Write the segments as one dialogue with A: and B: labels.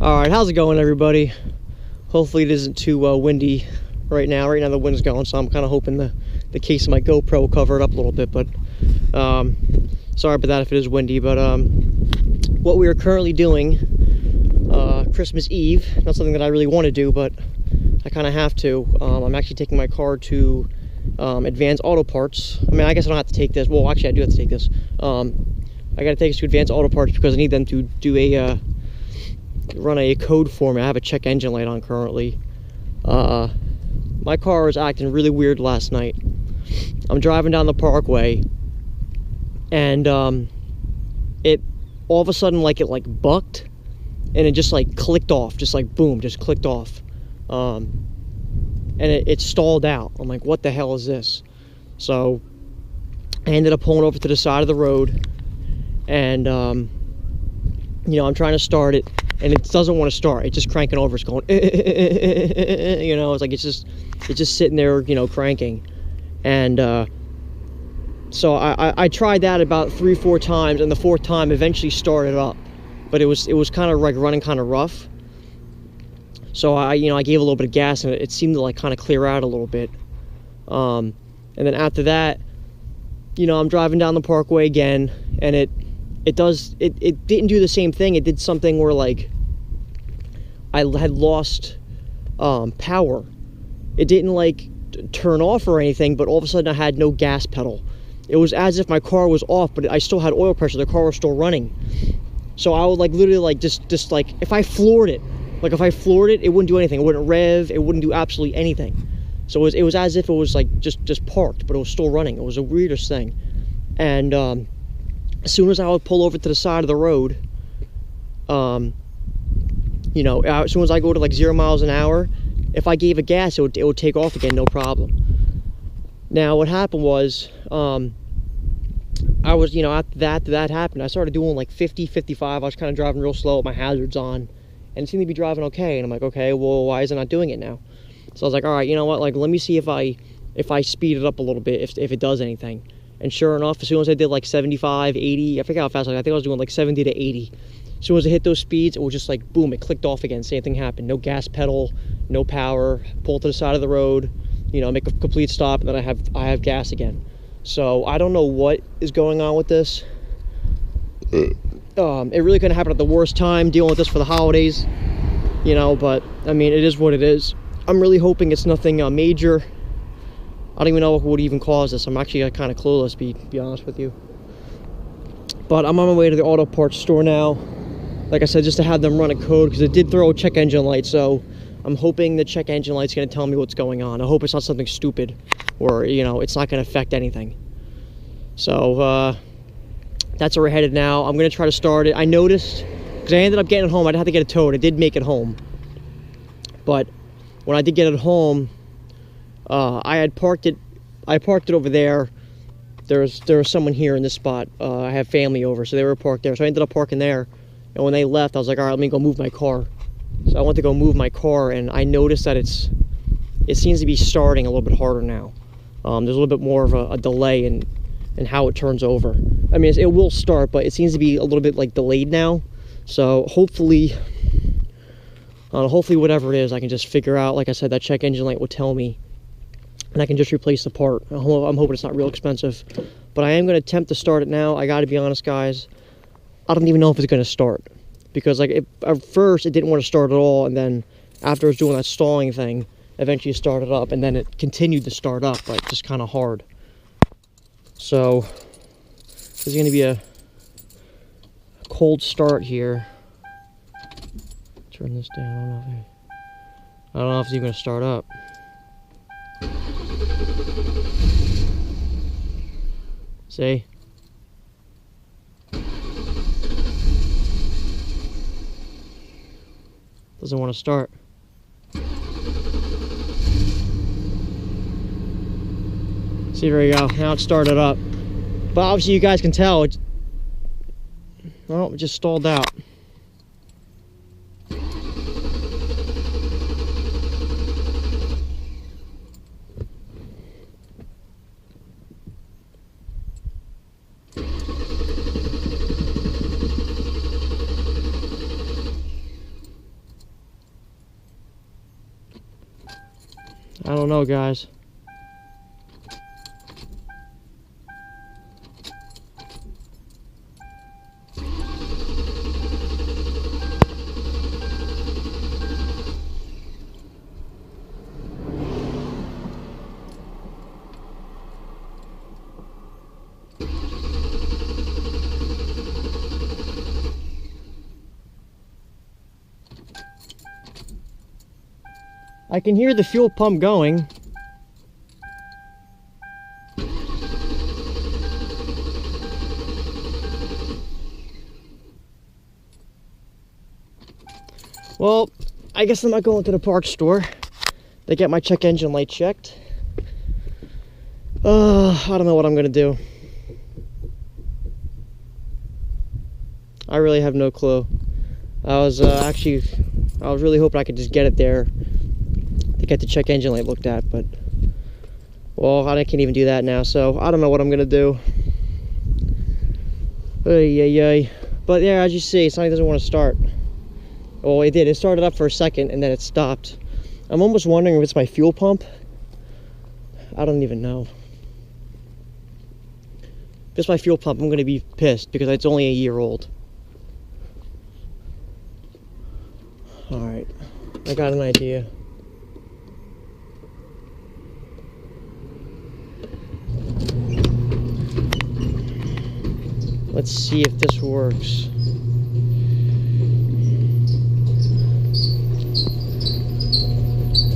A: Alright, how's it going, everybody? Hopefully it isn't too windy right now. Right now the wind's going, so I'm kind of hoping the case of my GoPro will cover it up a little bit, but sorry about that if it is windy. But what we are currently doing, Christmas Eve, not something that I really want to do, but I kind of have to. I'm actually taking my car to Advanced Auto Parts. I mean, I guess I don't have to take this. Well, actually I do have to take this. I gotta take this to Advanced Auto Parts because I need them to do run a code for me. I have a check engine light on currently. My car was acting really weird last night. I'm driving down the parkway, and it all of a sudden it bucked, and it just clicked off, just boom, just clicked off, and it stalled out. I'm like, what the hell is this? So I ended up pulling over to the side of the road, and you know, I'm trying to start it, and it doesn't want to start. It's just cranking over. It's going, you know, it's just sitting there, you know, cranking. And so I tried that about 3-4 times, and the fourth time eventually started up, but it was kind of running kind of rough. So I gave a little bit of gas, and it seemed to kind of clear out a little bit. And then after that, you know, I'm driving down the parkway again, and it didn't do the same thing. It did something where I had lost power. It didn't turn off or anything, but all of a sudden I had no gas pedal. It was as if my car was off, but I still had oil pressure. The car was still running. So I would literally just if I floored it, it wouldn't do anything. It wouldn't rev. It wouldn't do absolutely anything. So it was as if it was just parked, but it was still running. It was the weirdest thing. And as soon as I would pull over to the side of the road, you know, as soon as I go to 0 miles an hour, if I gave a gas, it would take off again, no problem. Now, what happened was, I was, you know, after that happened, I started doing 50, 55. I was kind of driving real slow with my hazards on, and it seemed to be driving okay. And I'm like, okay, well, why is it not doing it now? So I was like, all right, you know what? Let me see if I speed it up a little bit, if it does anything. And sure enough, as soon as I did 75, 80, I forget how fast, I think I was doing 70 to 80. As soon as I hit those speeds, it was just boom, it clicked off again. Same thing happened. No gas pedal, no power. Pull to the side of the road, you know, make a complete stop, and then I have gas again. So I don't know what is going on with this. It really couldn't happen at the worst time, dealing with this for the holidays, you know. But I mean, it is what it is. I'm really hoping it's nothing major. I don't even know what would even cause this. I'm actually kind of clueless, be honest with you. But I'm on my way to the auto parts store now. Like I said, just to have them run a code, because it did throw a check engine light. So I'm hoping the check engine light's going to tell me what's going on. I hope it's not something stupid, or, you know, it's not going to affect anything. So that's where we're headed now. I'm going to try to start it. I noticed, because I ended up getting it home, I didn't have to get it towed. I did make it home. But when I did get it home, I parked it over there. There was someone here in this spot. I have family over, so they were parked there. So I ended up parking there. And when they left, I was like, all right, let me go move my car. So I went to go move my car, and I noticed that it seems to be starting a little bit harder now. There's a little bit more of a delay in how it turns over. I mean, it will start, but it seems to be a little bit delayed now. So hopefully whatever it is, I can just figure out. Like I said, that check engine light will tell me, and I can just replace the part. I'm hoping it's not real expensive, but I am going to attempt to start it now. I got to be honest, guys, I don't even know if it's going to start, because at first it didn't want to start at all, and then after it was doing that stalling thing, eventually it started up, and then it continued to start up, but just kind of hard. So this is going to be a cold start here. Turn this down. I don't know if it's even going to start up. See? Doesn't want to start. See, there we go. Now it started up. But obviously you guys can tell it just stalled out. I don't know, guys. I can hear the fuel pump going. Well, I guess I'm not going to the parts store to get my check engine light checked. I don't know what I'm gonna do. I really have no clue. I was really hoping I could just get it there to get the check engine light looked at, but well, I can't even do that now, so I don't know what I'm gonna do. Ay. But yeah, as you see, something doesn't want to start. Well, it did. It started up for a second and then it stopped. I'm almost wondering if it's my fuel pump. I don't even know. If it's my fuel pump, I'm gonna be pissed because it's only a year old. Alright, I got an idea. Let's see if this works.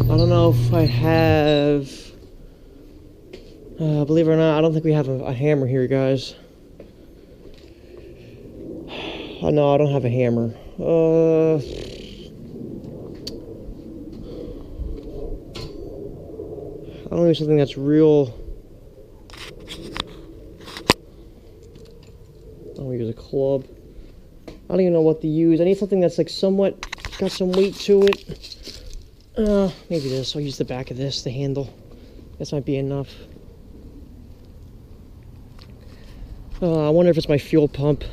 A: I don't know if I have... believe it or not, I don't think we have a hammer here, guys. Oh, no, I don't have a hammer. I don't know, something that's real. I'll use a club. I don't even know what to use. I need something that's like somewhat got some weight to it. Maybe this. I'll use the back of this, the handle. This might be enough. I wonder if it's my fuel pump.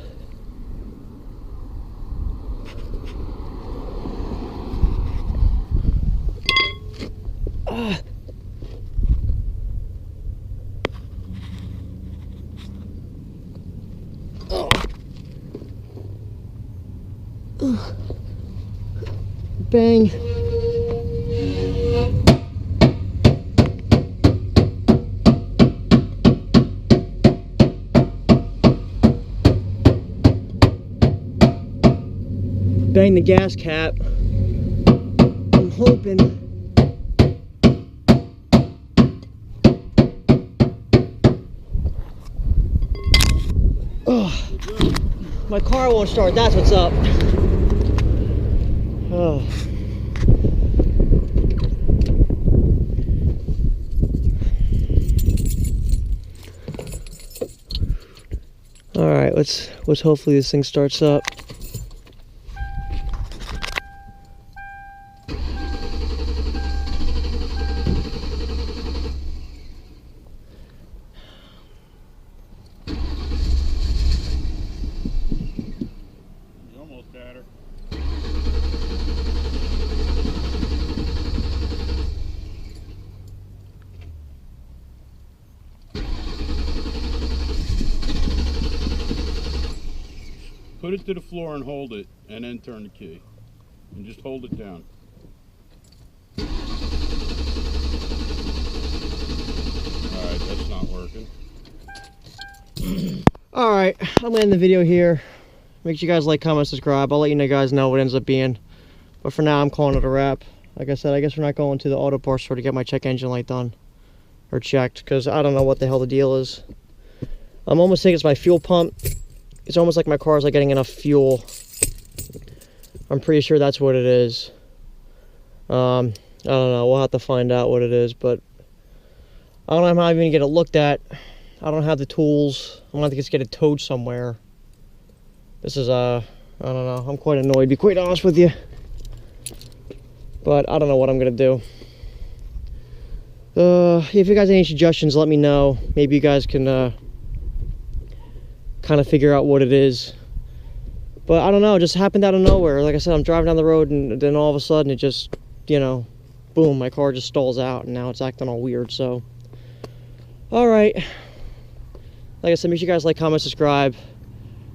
A: Bang. Bang the gas cap. I'm hoping. Oh, my car won't start. That's what's up. Oh. All right, let's hopefully this thing starts up.
B: You almost got her. Put it to the floor and hold it, and then turn the key. And just hold it down. Alright, that's not working.
A: Alright, I'm gonna end the video here. Make sure you guys like, comment, subscribe. I'll let you guys know what it ends up being. But for now, I'm calling it a wrap. Like I said, I guess we're not going to the auto parts store to get my check engine light done. Or checked, because I don't know what the hell the deal is. I'm almost thinking it's my fuel pump. It's almost like my car's like getting enough fuel. I'm pretty sure that's what it is. I don't know. We'll have to find out what it is, but I don't know how I'm even gonna get it looked at. I don't have the tools. I'm gonna have to just get it towed somewhere. This is I don't know. I'm quite annoyed, to be quite honest with you. But I don't know what I'm gonna do. If you guys have any suggestions, let me know. Maybe you guys can kind of figure out what it is. But I don't know, it just happened out of nowhere. Like I said, I'm driving down the road and then all of a sudden it just, you know, boom, my car just stalls out, and now it's acting all weird. So, all right. Like I said, make sure you guys like, comment, subscribe.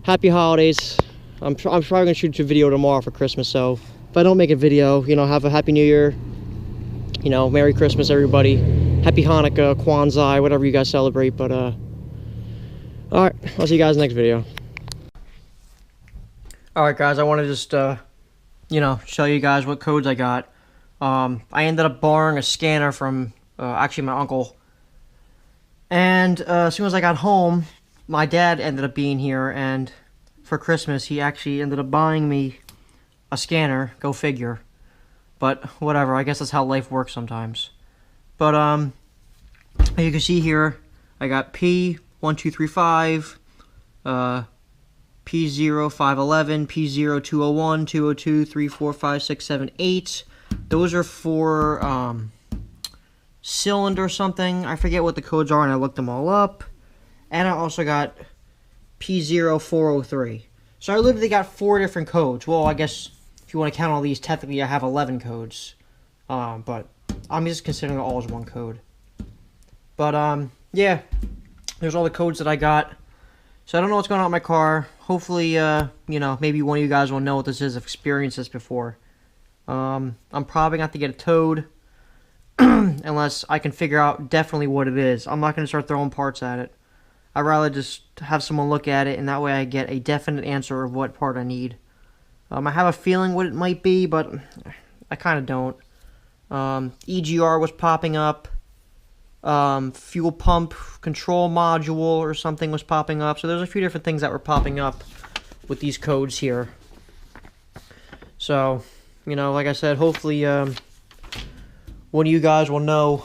A: Happy holidays. I'm probably gonna shoot a video tomorrow for Christmas. So if I don't make a video, you know, have a happy New Year. You know, Merry Christmas, everybody. Happy Hanukkah, Kwanzaa, whatever you guys celebrate. But all right, I'll see you guys next video. All right, guys, I want to just you know, show you guys what codes I got. I ended up borrowing a scanner from actually my uncle. And as soon as I got home, my dad ended up being here, and for Christmas, he actually ended up buying me a scanner. Go figure. But whatever, I guess that's how life works sometimes. But as you can see here, I got P1235, P0511, P0201, 202, 3, 4, 5, 6, 7, 8. Those are for cylinder something. I forget what the codes are, and I looked them all up. And I also got P0403. So I literally got 4 different codes. Well, I guess if you want to count all these, technically I have 11 codes. But I'm just considering it all as one code. But yeah, there's all the codes that I got. So I don't know what's going on with my car. Hopefully, you know, maybe one of you guys will know what this is, have experienced this before. I'm probably going to have to get it towed. Unless I can figure out definitely what it is. I'm not going to start throwing parts at it. I'd rather just have someone look at it, and that way I get a definite answer of what part I need. I have a feeling what it might be, but I kind of don't. EGR was popping up. Fuel pump control module or something was popping up. So there's a few different things that were popping up with these codes here. So, you know, like I said, hopefully one of you guys will know